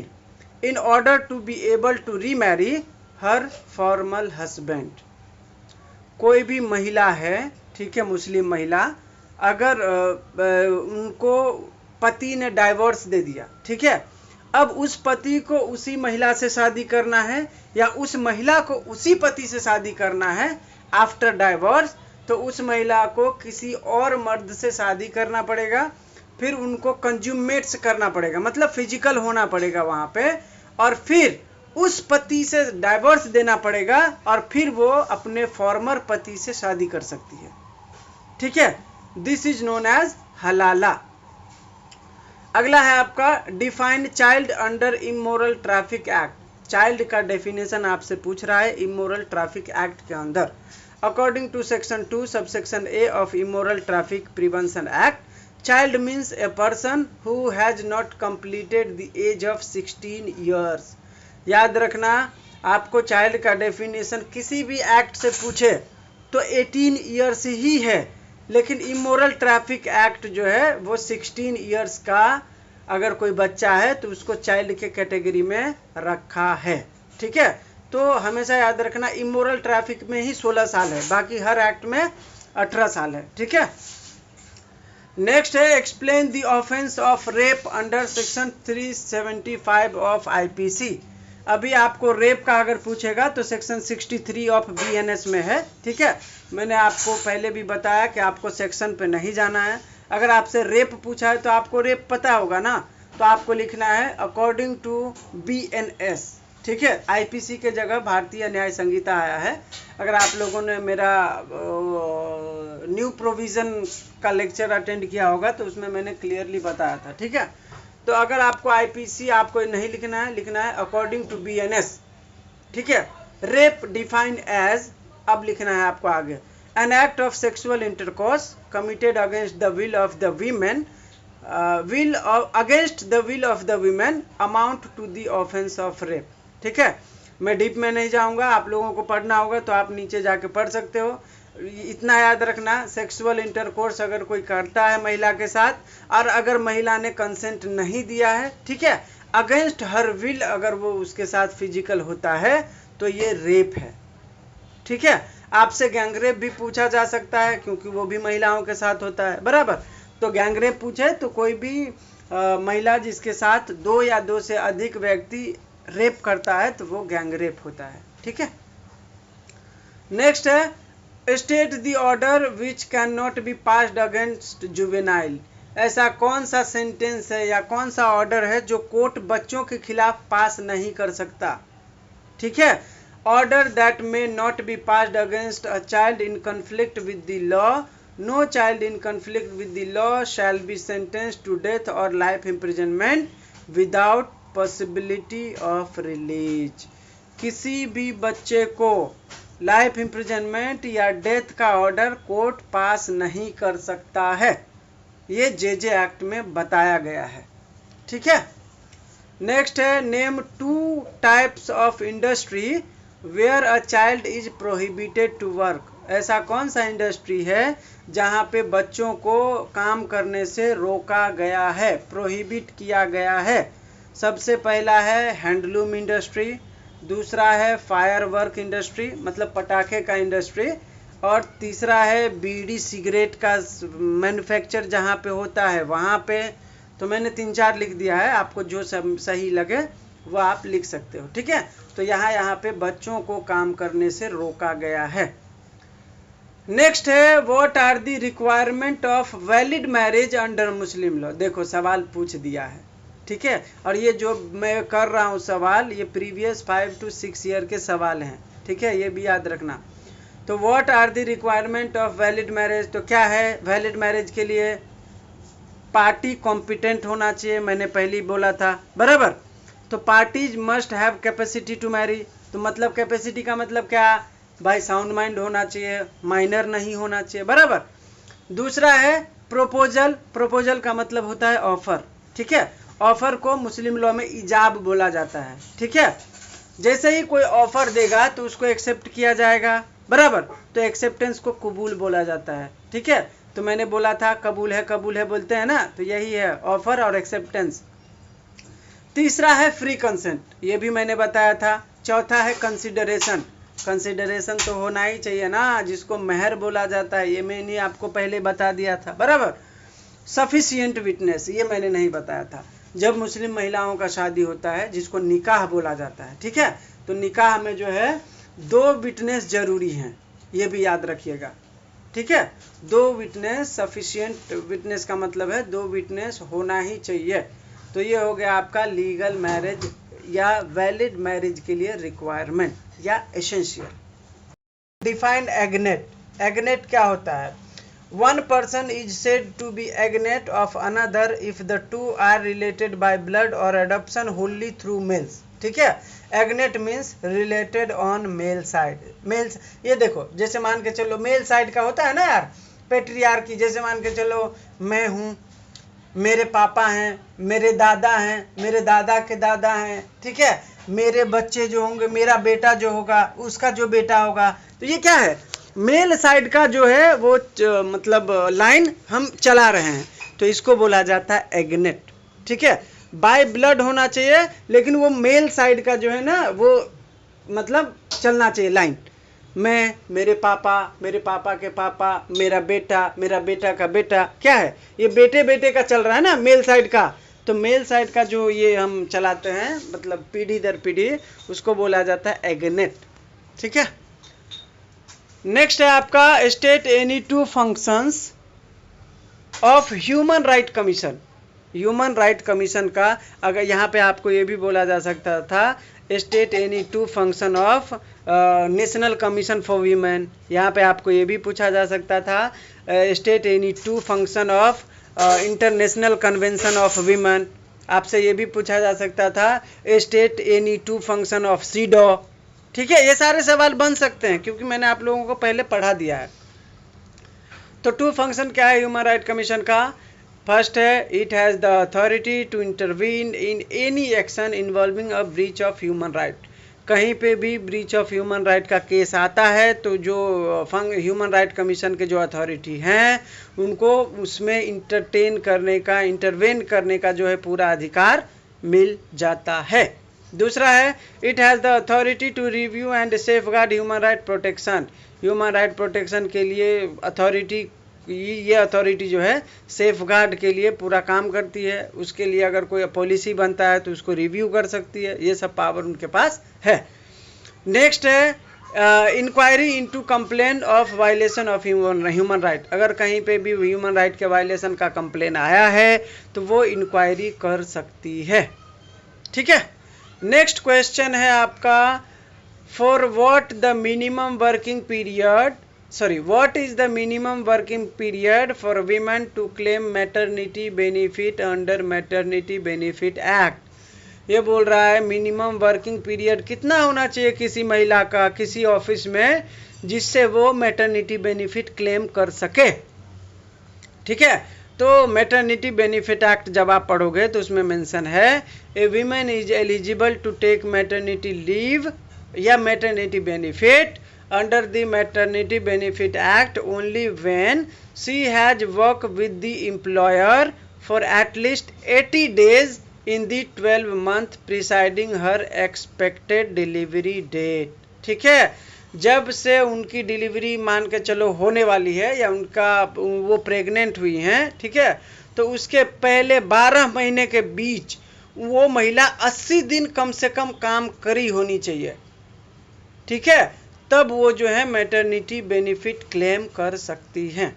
A: in order to be able to remarry her former husband. कोई भी महिला है, ठीक है, मुस्लिम महिला, अगर उनको पति ने डाइवोर्स दे दिया, ठीक है, अब उस पति को उसी महिला से शादी करना है या उस महिला को उसी पति से शादी करना है आफ्टर डाइवोर्स, तो उस महिला को किसी और मर्द से शादी करना पड़ेगा, फिर उनको कंज्यूमेट्स करना पड़ेगा, मतलब फिजिकल होना पड़ेगा वहां पे, और फिर उस पति से डाइवोर्स देना पड़ेगा और फिर वो अपने फॉर्मर पति से शादी कर सकती है, ठीक है। This is known as halala. अगला है आपका define child under immoral traffic act. Child का डेफिनेशन आपसे पूछ रहा है इमोरल ट्रैफिक एक्ट के अंदर। According to section 2 subsection A of immoral traffic prevention act, child means a person who has not completed the age of 16 years. याद रखना, आपको चाइल्ड का डेफिनेशन किसी भी एक्ट से पूछे तो 18 ईयर्स ही है, लेकिन इमोरल ट्रैफिक एक्ट जो है वो 16 ईयर्स का अगर कोई बच्चा है तो उसको चाइल्ड के कैटेगरी में रखा है, ठीक है। तो हमेशा याद रखना इमोरल ट्रैफिक में ही 16 साल है, बाकी हर एक्ट में 18 साल है, ठीक है। नेक्स्ट है explain the offence of rape under section 375 of IPC. अभी आपको रेप का अगर पूछेगा तो सेक्शन 63 ऑफ बीएनएस में है, ठीक है। मैंने आपको पहले भी बताया कि आपको सेक्शन पे नहीं जाना है। अगर आपसे रेप पूछा है तो आपको रेप पता होगा ना, तो आपको लिखना है अकॉर्डिंग टू बीएनएस, ठीक है, आईपीसी के जगह भारतीय न्याय संहिता आया है। अगर आप लोगों ने मेरा न्यू प्रोविजन का लेक्चर अटेंड किया होगा तो उसमें मैंने क्लियरली बताया था। ठीक है, तो अगर आपको आईपीसी आपको नहीं लिखना है अकॉर्डिंग टू बीएनएस। ठीक है, रेप डिफाइंड एज, अब लिखना है आपको आगे, an act of sexual intercourse committed against the will of the women, against the will of the women amount to the offence of rape. ठीक है, मैं डीप में नहीं जाऊंगा, आप लोगों को पढ़ना होगा तो आप नीचे जाके पढ़ सकते हो। इतना याद रखना, सेक्सुअल इंटरकोर्स अगर कोई करता है महिला के साथ और अगर महिला ने कंसेंट नहीं दिया है, ठीक है, अगेंस्ट हर विल अगर वो उसके साथ फिजिकल होता है तो ये रेप है। ठीक है, आपसे गैंगरेप भी पूछा जा सकता है क्योंकि वो भी महिलाओं के साथ होता है, बराबर। तो गैंगरेप पूछे तो कोई भी महिला जिसके साथ 2 या 2 से अधिक व्यक्ति रेप करता है तो वो गैंगरेप होता है। ठीक है, नेक्स्ट है state the order which can not be passed against juvenile. ऐसा कौन सा सेंटेंस है या कौन सा ऑर्डर है जो कोर्ट बच्चों के खिलाफ पास नहीं कर सकता। ठीक है, order that may not be passed against a child in conflict with the law, no child in conflict with the law shall be sentenced to death और life imprisonment without possibility of release. किसी भी बच्चे को life imprisonment या death का order court pass नहीं कर सकता है, ये जेजे एक्ट में बताया गया है। ठीक है, नेक्स्ट है name 2 types of industry where a child is prohibited to work. ऐसा कौन सा इंडस्ट्री है जहाँ पे बच्चों को काम करने से रोका गया है, प्रोहिबिट किया गया है। सबसे पहला है हैंडलूम इंडस्ट्री, दूसरा है फायर वर्क इंडस्ट्री मतलब पटाखे का इंडस्ट्री, और तीसरा है बीड़ी सिगरेट का मैन्युफैक्चर जहाँ पे होता है वहाँ पे। तो मैंने 3-4 लिख दिया है, आपको जो सही लगे वो आप लिख सकते हो। ठीक है, तो यहाँ पे बच्चों को काम करने से रोका गया है। नेक्स्ट है what are the requirement of valid marriage under Muslim law. देखो सवाल पूछ दिया है, ठीक है, और ये जो मैं कर रहा हूँ सवाल ये प्रीवियस 5 to 6 ईयर के सवाल हैं। ठीक है, ये भी याद रखना। तो what are the requirement of valid marriage, तो क्या है वैलिड मैरिज के लिए? पार्टी कॉम्पिटेंट होना चाहिए, मैंने पहले ही बोला था, बराबर। तो parties must have capacity to marry, तो मतलब कैपेसिटी का मतलब क्या भाई? साउंड माइंड होना चाहिए, माइनर नहीं होना चाहिए, बराबर। दूसरा है प्रोपोजल, प्रोपोजल का मतलब होता है ऑफर। ठीक है, ऑफर को मुस्लिम लॉ में इजाब बोला जाता है। ठीक है, जैसे ही कोई ऑफर देगा तो उसको एक्सेप्ट किया जाएगा, बराबर। तो एक्सेप्टेंस को कबूल बोला जाता है। ठीक है, तो मैंने बोला था कबूल है बोलते हैं ना, तो यही है ऑफर और एक्सेप्टेंस। तीसरा है फ्री कंसेंट, ये भी मैंने बताया था। चौथा है कंसिडरेशन, कंसिडरेशन तो होना ही चाहिए ना, जिसको मेहर बोला जाता है, ये मैंने आपको पहले बता दिया था, बराबर। सफिशिएंट विटनेस, ये मैंने नहीं बताया था। जब मुस्लिम महिलाओं का शादी होता है जिसको निकाह बोला जाता है, ठीक है, तो निकाह में जो है 2 विटनेस जरूरी हैं, ये भी याद रखिएगा। ठीक है, 2 विटनेस, सफिशिएंट विटनेस का मतलब है 2 विटनेस होना ही चाहिए। तो ये हो गया आपका लीगल मैरिज या वैलिड मैरिज के लिए रिक्वायरमेंट या एसेंशियल। डिफाइंड एग्नेट, एग्नेट क्या होता है? One person is said to be agnate of another if the two are related by blood or adoption wholly through males. ठीक है, agnate means related on male side. Males, ये देखो जैसे मान के चलो मेल साइड का होता है ना यार, पेट्रियार्की। जैसे मान के चलो मैं हूँ, मेरे पापा हैं, मेरे दादा हैं, मेरे दादा के दादा हैं, ठीक है, मेरे बच्चे जो होंगे, मेरा बेटा जो होगा, उसका जो बेटा होगा, तो ये क्या है? मेल साइड का जो है वो मतलब लाइन हम चला रहे हैं, तो इसको बोला जाता है एग्नेट। ठीक है, बाय ब्लड होना चाहिए, लेकिन वो मेल साइड का जो है ना वो मतलब चलना चाहिए लाइन। मैं, मेरे पापा के पापा, मेरा बेटा का बेटा, क्या है ये बेटे बेटे का चल रहा है ना मेल साइड का। तो मेल साइड का जो ये हम चलाते हैं मतलब पीढ़ी दर पीढ़ी, उसको बोला जाता है एग्नेट। ठीक है, नेक्स्ट है आपका state any 2 functions of human right commission. Human right commission का अगर यहाँ पे आपको ये भी बोला जा सकता था state any two function of national commission for women, यहाँ पे आपको ये भी पूछा जा सकता था state any two function of international convention of women, आपसे ये भी पूछा जा सकता था state any two function of CEDAW. ठीक है, ये सारे सवाल बन सकते हैं क्योंकि मैंने आप लोगों को पहले पढ़ा दिया है। तो टू फंक्शन क्या है ह्यूमन राइट कमीशन का? फर्स्ट है it has the authority to intervene in any action involving a breach of human right. कहीं पे भी ब्रीच ऑफ ह्यूमन राइट का केस आता है तो जो ह्यूमन राइट कमीशन के जो अथॉरिटी हैं उनको उसमें इंटरवेन करने का जो है पूरा अधिकार मिल जाता है। दूसरा है it has the authority to review and safeguard human right protection. Human right protection के लिए ये अथॉरिटी जो है सेफगार्ड के लिए पूरा काम करती है। उसके लिए अगर कोई पॉलिसी बनता है तो उसको रिव्यू कर सकती है, ये सब पावर उनके पास है। नेक्स्ट है inquiry into complain of violation of human right. अगर कहीं पे भी ह्यूमन राइट के वायलेशन का कंप्लेन आया है तो वो इंक्वायरी कर सकती है। ठीक है, नेक्स्ट क्वेश्चन है आपका for what the minimum working period what is the minimum working period for women to claim maternity benefit under maternity benefit act? ये बोल रहा है मिनिमम वर्किंग पीरियड कितना होना चाहिए किसी महिला का किसी ऑफिस में जिससे वो मैटरनिटी बेनिफिट क्लेम कर सके। ठीक है, तो मैटरनिटी बेनिफिट एक्ट जब आप पढ़ोगे तो उसमें मेंशन है a women is eligible to take maternity leave या maternity benefit under the maternity benefit act only when she has worked with the employer for at least 80 days in the 12 month preceding her expected delivery date। ठीक है, जब से उनकी delivery मान के चलो होने वाली है या वो प्रेग्नेंट हुई हैं, ठीक है, तो उसके पहले 12 महीने के बीच वो महिला 80 दिन कम से कम काम करी होनी चाहिए। ठीक है, तब वो जो है मैटरनिटी बेनिफिट क्लेम कर सकती हैं।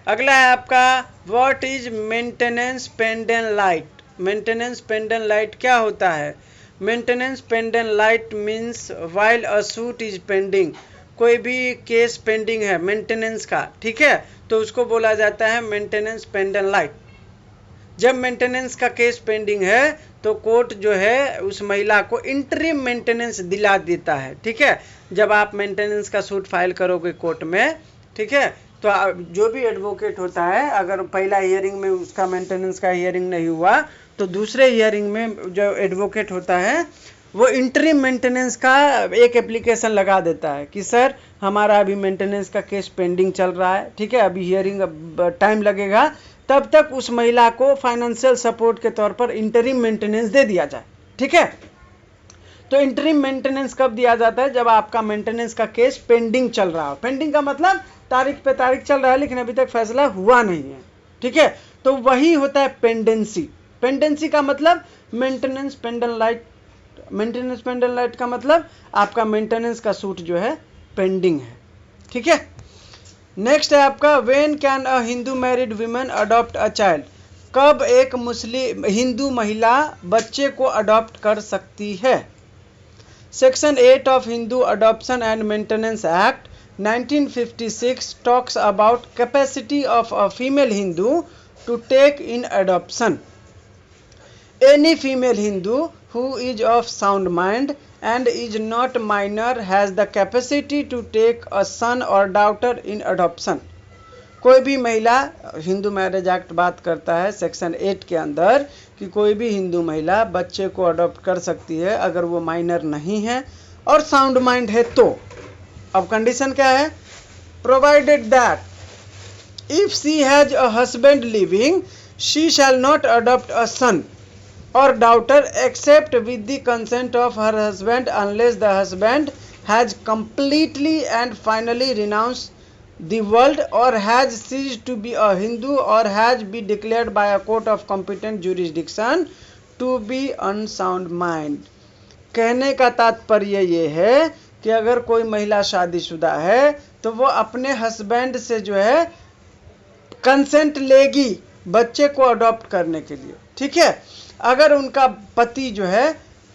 A: अगला है आपका what is maintenance pendant light. Maintenance pendant light क्या होता है? Maintenance pendant light means while a suit is pending. कोई भी केस पेंडिंग है मेंटेनेंस का, ठीक है, तो उसको बोला जाता है मेंटेनेंस पेंडेंट लाइट। जब मेंटेनेंस का केस पेंडिंग है तो कोर्ट जो है उस महिला को इंटरिम मेंटेनेंस दिला देता है। ठीक है, जब आप मेंटेनेंस का सूट फाइल करोगे कोर्ट में, ठीक है, तो जो भी एडवोकेट होता है अगर पहला हियरिंग में उसका मेंटेनेंस का हियरिंग नहीं हुआ तो दूसरे हियरिंग में जो एडवोकेट होता है वो इंटरिम मेंटेनेंस का एक एप्लीकेशन लगा देता है कि सर हमारा अभी मेंटेनेंस का केस पेंडिंग चल रहा है, ठीक है, अभी हियरिंग टाइम लगेगा, तब तक उस महिला को फाइनेंशियल सपोर्ट के तौर पर इंटरिम मेंटेनेंस दे दिया जाए। ठीक है, तो इंटरिम मेंटेनेंस कब दिया जाता है? जब आपका मेंटेनेंस का केस पेंडिंग चल रहा हो। पेंडिंग का मतलब तारीख पे तारीख चल रहा है लेकिन अभी तक फैसला हुआ नहीं है। ठीक है, तो वही होता है पेंडेंसी। पेंडेंसी का मतलब maintenance pendant light. Maintenance pendant light का मतलब आपका मेंटेनेंस का सूट जो है पेंडिंग है। ठीक है, नेक्स्ट है आपका when can a Hindu married women adopt a child. कब एक मुस्लिम हिंदू महिला बच्चे को अडॉप्ट कर सकती है? Section 8 of Hindu adoption and maintenance act 1956 talks about capacity of a female Hindu to take in adoption. Any female Hindu who is of sound mind and is not minor has the capacity to take a son or daughter in adoption. कोई भी महिला, Hindu marriage act बात करता है section 8 के अंदर कि कोई भी हिंदू महिला बच्चे को अडॉप्ट कर सकती है अगर वो माइनर नहीं है और साउंड माइंड है तो। अब कंडीशन क्या है? Provided that if she has a husband living she shall not adopt a son और daughter except with the consent of her husband unless the husband has completely and finally renounce the world or has ceased to be a Hindu or has been declared by a court of competent jurisdiction to be unsound mind. कहने का तात्पर्य ये है कि अगर कोई महिला शादीशुदा है तो वो अपने हस्बैंड से जो है कंसेंट लेगी बच्चे को अडॉप्ट करने के लिए। ठीक है, अगर उनका पति जो है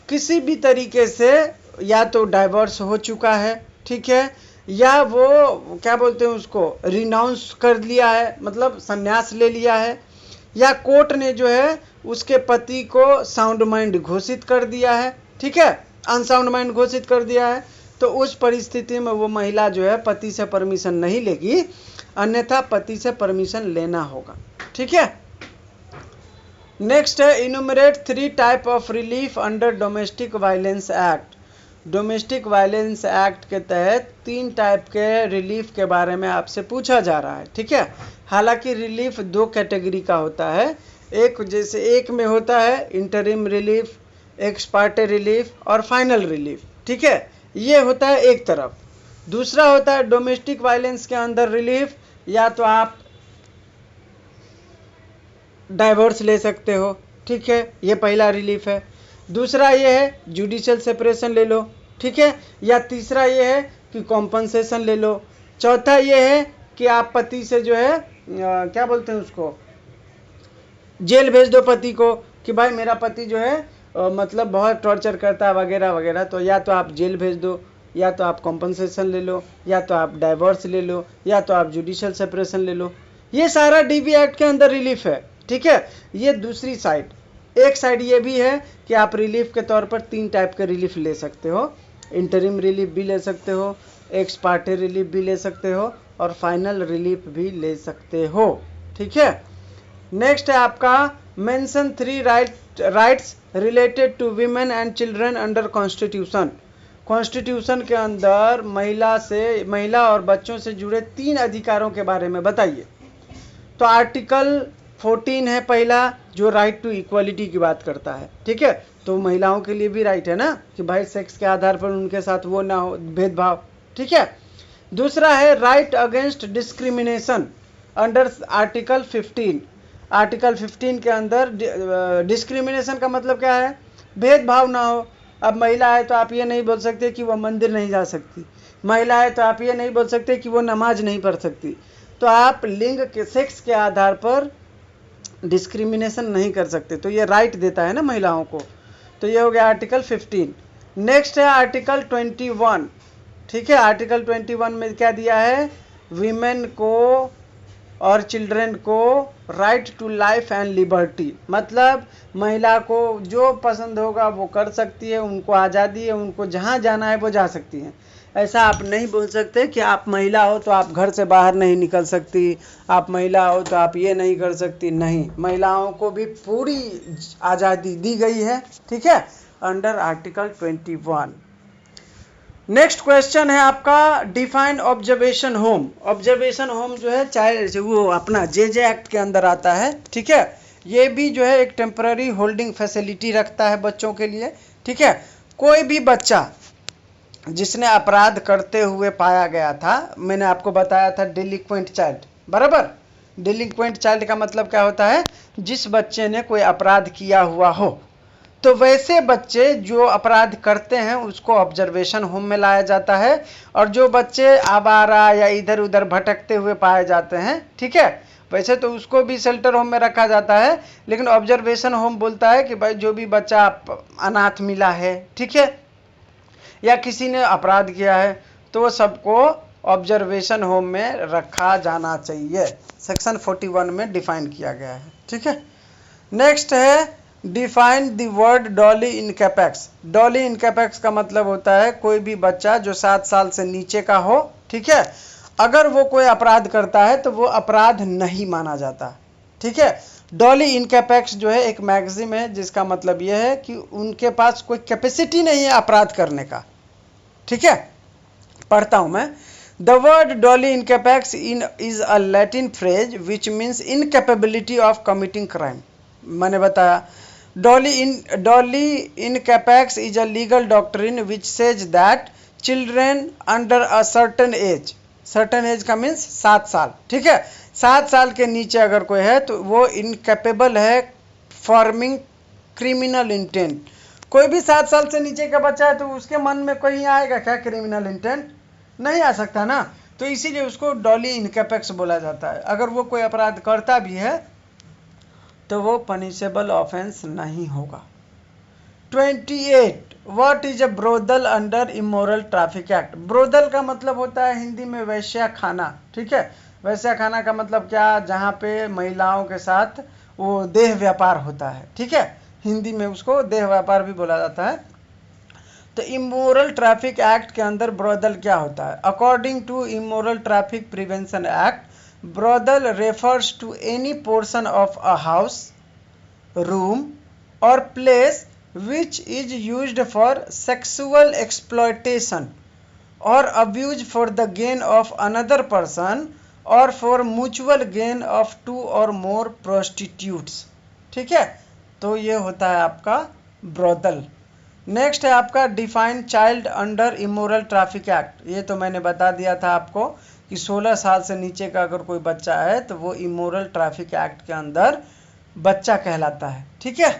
A: किसी भी तरीके से या तो डाइवोर्स हो चुका है, ठीक है, या वो क्या बोलते हैं उसको रिनाउंस कर लिया है, मतलब संन्यास ले लिया है, या कोर्ट ने जो है उसके पति को साउंड माइंड घोषित कर दिया है, ठीक है, अनसाउंड माइंड घोषित कर दिया है, तो उस परिस्थिति में वो महिला जो है पति से परमिशन नहीं लेगी, अन्यथा पति से परमिशन लेना होगा, ठीक है। नेक्स्ट है इनुमरेट 3 type of relief under domestic violence act. Domestic violence act के तहत 3 टाइप के रिलीफ के बारे में आपसे पूछा जा रहा है, ठीक है। हालांकि रिलीफ 2 कैटेगरी का होता है, एक जैसे एक में होता है interim relief, x Partey relief और फाइनल रिलीफ, ठीक है, ये होता है एक तरफ। दूसरा होता है डोमेस्टिक वायलेंस के अंदर रिलीफ, या तो आप डाइवोर्स ले सकते हो, ठीक है, ये पहला रिलीफ है। दूसरा ये है जुडिशियल सेपरेशन ले लो, ठीक है, या तीसरा ये है कि कॉम्पनसेशन ले लो। चौथा ये है कि आप पति से जो है क्या बोलते हैं उसको, जेल भेज दो पति को कि भाई मेरा पति जो है मतलब बहुत टॉर्चर करता है वगैरह वगैरह, तो या तो आप जेल भेज दो, या तो आप कॉम्पनसेशन ले लो, या तो आप डाइवोर्स ले लो, या तो आप जुडिशियल सेपरेशन ले लो। ये सारा डीवी एक्ट के अंदर रिलीफ है, ठीक है। ये दूसरी साइड, एक साइड ये भी है कि आप रिलीफ के तौर पर 3 टाइप के रिलीफ ले सकते हो, इंटरिम रिलीफ भी ले सकते हो, एक्स पार्टे रिलीफ भी ले सकते हो और फाइनल रिलीफ भी ले सकते हो, ठीक है। नेक्स्ट है आपका mention 3 rights related to women and children under constitution. Constitution के अंदर महिला और बच्चों से जुड़े 3 अधिकारों के बारे में बताइए। तो आर्टिकल 14 है पहला, जो राइट टू इक्वालिटी की बात करता है, ठीक है, तो महिलाओं के लिए भी राइट है ना कि भाई सेक्स के आधार पर उनके साथ वो ना हो भेदभाव, ठीक है। दूसरा है right against discrimination under article 15। Article 15 के अंदर डिस्क्रिमिनेशन का मतलब क्या है, भेदभाव ना हो। अब महिला है तो आप ये नहीं बोल सकते कि वो मंदिर नहीं जा सकती, महिला है तो आप ये नहीं बोल सकते कि वो नमाज नहीं पढ़ सकती, तो आप लिंग के सेक्स के आधार पर डिस्क्रिमिनेशन नहीं कर सकते, तो ये राइट देता है ना महिलाओं को। तो ये हो गया आर्टिकल 15। नेक्स्ट है आर्टिकल 21, ठीक है। आर्टिकल 21 में क्या दिया है, वीमेन को और चिल्ड्रन को right to life and liberty, मतलब महिला को जो पसंद होगा वो कर सकती है, उनको आज़ादी है, उनको जहाँ जाना है वो जा सकती हैं। ऐसा आप नहीं बोल सकते कि आप महिला हो तो आप घर से बाहर नहीं निकल सकती, आप महिला हो तो आप ये नहीं कर सकती, नहीं, महिलाओं को भी पूरी आज़ादी दी गई है, ठीक है, अंडर आर्टिकल 21। नेक्स्ट क्वेश्चन है आपका define observation home. Observation home जो है चाहे वो अपना जे एक्ट के अंदर आता है, ठीक है, ये भी जो है एक टेम्पररी होल्डिंग फैसिलिटी रखता है बच्चों के लिए, ठीक है। कोई भी बच्चा जिसने अपराध करते हुए पाया गया था, मैंने आपको बताया था डिलिक्वेंट चाइल्ड, बराबर। डिलिक्वेंट चाइल्ड का मतलब क्या होता है, जिस बच्चे ने कोई अपराध किया हुआ हो, तो वैसे बच्चे जो अपराध करते हैं उसको ऑब्जर्वेशन होम में लाया जाता है, और जो बच्चे आवारा या इधर उधर भटकते हुए पाए जाते हैं, ठीक है, वैसे तो उसको भी शेल्टर होम में रखा जाता है, लेकिन ऑब्जर्वेशन होम बोलता है कि भाई जो भी बच्चा अनाथ मिला है, ठीक है, या किसी ने अपराध किया है, तो वो सबको ऑब्जर्वेशन होम में रखा जाना चाहिए। सेक्शन 41 में डिफाइन किया गया है, ठीक है। नेक्स्ट है define the word doli incapax. Doli incapax का मतलब होता है कोई भी बच्चा जो 7 साल से नीचे का हो, ठीक है, अगर वो कोई अपराध करता है तो वो अपराध नहीं माना जाता, ठीक है। डॉली इनकैपेक्स जो है एक मैगजीम है जिसका मतलब यह है कि उनके पास कोई कैपेसिटी नहीं है अपराध करने का, ठीक है। पढ़ता हूं मैं। The word doli incapax is a Latin phrase which means incapability of committing crime. मैंने बताया doli incapax is a legal doctrine which says that children under a certain age का मीन्स 7 साल, ठीक है, 7 साल के नीचे अगर कोई है तो वो इनकैपेबल है फॉर्मिंग क्रिमिनल इंटेंट। कोई भी 7 साल से नीचे का बच्चा है तो उसके मन में कोई आएगा क्या क्रिमिनल इंटेंट, नहीं आ सकता ना, तो इसीलिए उसको डॉली इनकैपेक्स बोला जाता है। अगर वो कोई अपराध करता भी है तो वो पनिशेबल ऑफेंस नहीं होगा। 28 what is a brothel under immoral traffic act. Brothel का मतलब होता है हिंदी में वैश्या खाना, ठीक है। वैश्या खाना का मतलब क्या, जहाँ पे महिलाओं के साथ वो देह व्यापार होता है, ठीक है। हिंदी में उसको देह व्यापार भी बोला जाता है। तो इमोरल ट्रैफिक एक्ट के अंदर ब्रोदल क्या होता है। According to immoral traffic prevention act, brothel refers to any portion of a house, room और place which is used for sexual exploitation or abuse for the gain of another person or for mutual gain of two or more prostitutes, ठीक है। तो ये होता है आपका ब्रोदल। Next है आपका define child under immoral traffic act. ये तो मैंने बता दिया था आपको कि 16 साल से नीचे का अगर कोई बच्चा है तो वो इमोरल ट्रैफिक एक्ट के अंदर बच्चा कहलाता है, ठीक है।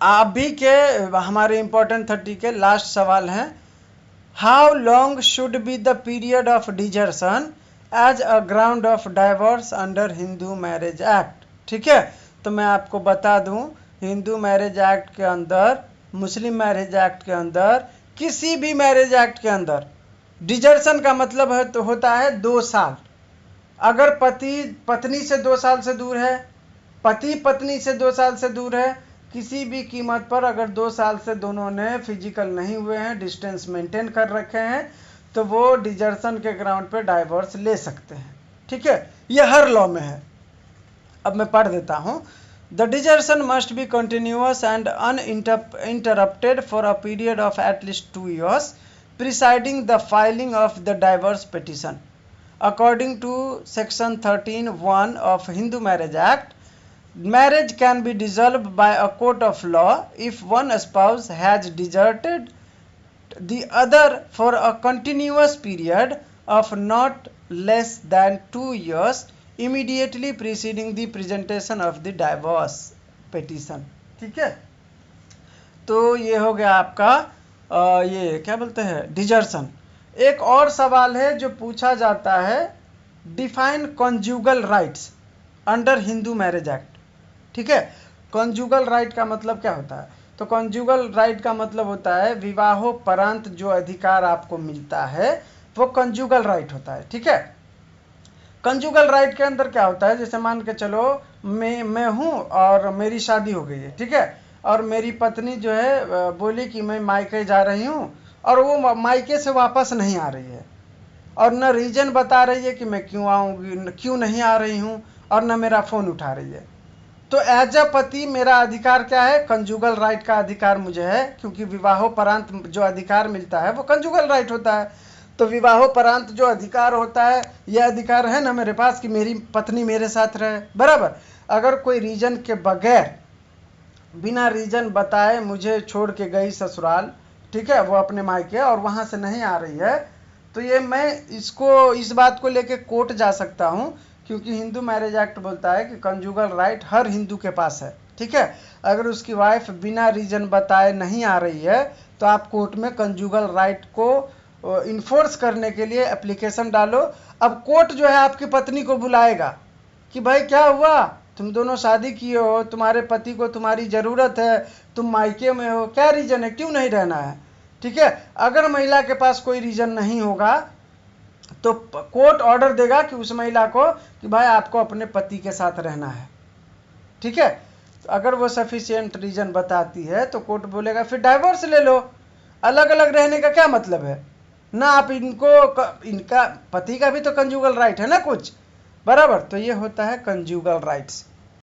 A: अभी के हमारे इंपॉर्टेंट 30 के लास्ट सवाल हैं। How long should be the period of desertion as a ground of divorce under Hindu marriage act, ठीक है। तो मैं आपको बता दूं, हिंदू मैरिज एक्ट के अंदर, मुस्लिम मैरिज एक्ट के अंदर, किसी भी मैरिज एक्ट के अंदर डिजर्शन का मतलब है तो होता है 2 साल। अगर पति पत्नी से 2 साल से दूर है, पति पत्नी से 2 साल से दूर है, किसी भी कीमत पर अगर 2 साल से दोनों ने फिजिकल नहीं हुए हैं, डिस्टेंस मेंटेन कर रखे हैं, तो वो डिजर्शन के ग्राउंड पे डाइवोर्स ले सकते हैं, ठीक है। ये हर लॉ में है। अब मैं पढ़ देता हूँ। The desertion must be continuous and uninterrupted for a period of at least 2 years preceding the filing of the divorce petition. According to section 13(1) of Hindu marriage act, marriage can be dissolved by a court of law if one spouse has deserted the other for a continuous period of not less than 2 years immediately preceding the presentation of the divorce petition, ठीक है। तो ये हो गया आपका ये क्या बोलते हैं, डिजर्शन। एक और सवाल है जो पूछा जाता है, define conjugal rights under Hindu marriage act, ठीक है। कॉन्जुगल राइट का मतलब क्या होता है। तो कॉन्जुगल राइट का मतलब होता है विवाहोपरांत जो अधिकार आपको मिलता है वो कॉन्जुगल राइट होता है, ठीक है। कॉन्जुगल राइट के अंदर क्या होता है, जैसे मान के चलो मैं हूँ और मेरी शादी हो गई है, ठीक है। और मेरी पत्नी जो है बोली कि मैं मायके जा रही हूँ, और वो मायके से वापस नहीं आ रही है, और न रीजन बता रही है कि मैं क्यों आऊँगी, क्यों नहीं आ रही हूँ, और न मेरा फ़ोन उठा रही है। तो एज अ पति मेरा अधिकार क्या है, कंजुगल राइट का अधिकार मुझे है, क्योंकि विवाहोपरांत जो अधिकार मिलता है वो कंजुगल राइट होता है। तो विवाहोपरांत जो अधिकार होता है, यह अधिकार है ना मेरे पास कि मेरी पत्नी मेरे साथ रहे, बराबर। अगर कोई रीजन के बगैर, बिना रीजन बताए मुझे छोड़ के गई ससुराल, ठीक है, वो अपने मायके, और वहाँ से नहीं आ रही है, तो ये मैं इस बात को लेके कोर्ट जा सकता हूँ, क्योंकि हिंदू मैरिज एक्ट बोलता है कि कंजुगल राइट हर हिंदू के पास है, ठीक है। अगर उसकी वाइफ बिना रीजन बताए नहीं आ रही है तो आप कोर्ट में कंजुगल राइट को इन्फोर्स करने के लिए एप्लीकेशन डालो। अब कोर्ट जो है आपकी पत्नी को बुलाएगा कि भाई क्या हुआ, तुम दोनों शादी किए हो, तुम्हारे पति को तुम्हारी ज़रूरत है, तुम मायके में हो, क्या रीज़न है, क्यों नहीं रहना है, ठीक है। अगर महिला के पास कोई रीज़न नहीं होगा तो कोर्ट ऑर्डर देगा कि उस महिला को कि भाई आपको अपने पति के साथ रहना है, ठीक है। तो अगर वो सफिशिएंट रीजन बताती है तो कोर्ट बोलेगा फिर डाइवोर्स ले लो। अलग अलग रहने का क्या मतलब है ना, आप इनका पति का भी तो कंजुगल राइट है ना कुछ, बराबर। तो ये होता है कंजुगल राइट्स।